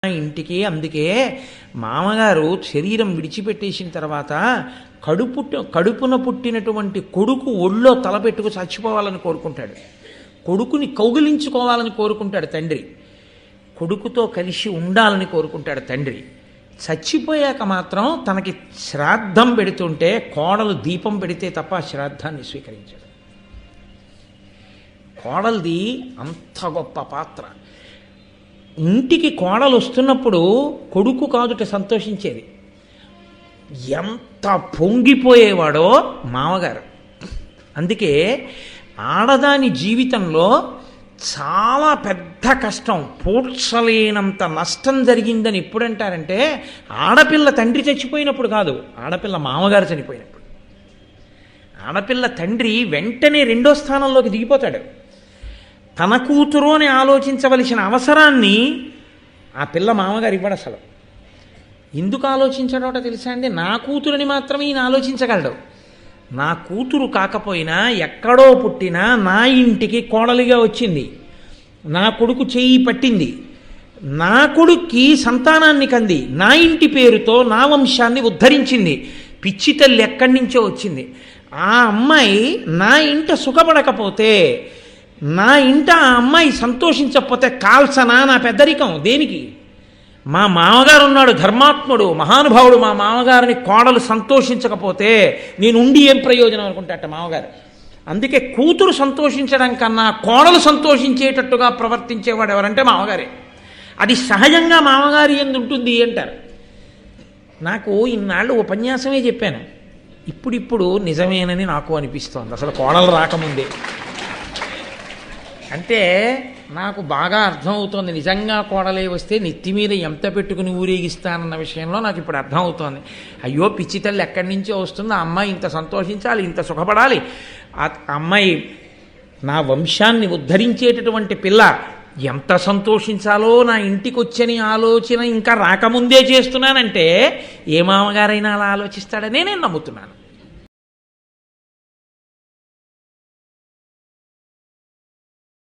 ఇంటికి. అందుకే మామగారు శరీరం విడిచిపెట్టేసిన తర్వాత కడుపున పుట్టినటువంటి కొడుకు ఒళ్ళో తలపెట్టుకు చచ్చిపోవాలని కోరుకుంటాడు. కొడుకుని కౌగిలించుకోవాలని కోరుకుంటాడు తండ్రి. కొడుకుతో కలిసి ఉండాలని కోరుకుంటాడు తండ్రి. చచ్చిపోయాక మాత్రం తనకి శ్రాద్ధం పెడుతుంటే కోడలు దీపం పెడితే తప్ప శ్రాద్ధాన్ని స్వీకరించాడు. కోడలిది అంత గొప్ప పాత్ర. ఇంటికి కోడలు వస్తున్నప్పుడు కొడుకు కాదుట సంతోషించేది. ఎంత పొంగిపోయేవాడో మామగారు. అందుకే ఆడదాని జీవితంలో చాలా పెద్ద కష్టం, పూడ్చలేనంత నష్టం జరిగిందని ఎప్పుడంటారంటే ఆడపిల్ల తండ్రి చచ్చిపోయినప్పుడు కాదు, ఆడపిల్ల మామగారు చనిపోయినప్పుడు. ఆడపిల్ల తండ్రి వెంటనే రెండో స్థానంలోకి దిగిపోతాడు. తన కూతురు అని ఆలోచించవలసిన అవసరాన్ని ఆ పిల్ల మామగారు ఇవ్వడు. అసలు ఎందుకు ఆలోచించడోట తెలుసా అండి? నా కూతురుని మాత్రమే ఈయన ఆలోచించగలడు. నా కూతురు కాకపోయినా ఎక్కడో పుట్టినా నా ఇంటికి కోడలిగా వచ్చింది, నా కొడుకు చేయి పట్టింది, నా కొడుక్కి సంతానాన్ని కంది, నా ఇంటి పేరుతో నా వంశాన్ని ఉద్ధరించింది, పిచ్చి తల్లి ఎక్కడి నుంచో వచ్చింది. ఆ అమ్మాయి నా ఇంట సుఖపడకపోతే, నా ఇంట ఆ అమ్మాయి సంతోషించకపోతే కాల్సనా నా పెద్దరికం దేనికి? మా మామగారు ఉన్నాడు, ధర్మాత్ముడు, మహానుభావుడు. మా మామగారిని కోడలు సంతోషించకపోతే నేను ఉండి ఏం ప్రయోజనం అనుకుంటాట మామగారు. అందుకే కూతురు సంతోషించడం కన్నా కోడలు సంతోషించేటట్టుగా ప్రవర్తించేవాడు ఎవరంటే మామగారే. అది సహజంగా మామగారి యందు ఉంటుంది అంటారు. నాకు ఇన్నాళ్ళు ఉపన్యాసమే చెప్పాను, ఇప్పుడిప్పుడు నిజమేనని నాకు అనిపిస్తోంది. అసలు కోడలు రాకముందే అంటే నాకు బాగా అర్థమవుతోంది. నిజంగా కోడలే వస్తే నెత్తి మీద ఎంత పెట్టుకుని ఊరేగిస్తానన్న విషయంలో నాకు ఇప్పుడు అర్థమవుతోంది. అయ్యో పిచ్చి తల్లి ఎక్కడి నుంచో వస్తుంది, ఆ అమ్మాయి ఇంత సంతోషించాలి, ఇంత సుఖపడాలి, ఆ అమ్మాయి నా వంశాన్ని ఉద్ధరించేటటువంటి పిల్ల, ఎంత సంతోషించాలో నా ఇంటికి వచ్చని ఆలోచన ఇంకా రాకముందే చేస్తున్నానంటే ఏ మామగారైనా అలా ఆలోచిస్తాడనే నేను నమ్ముతున్నాను.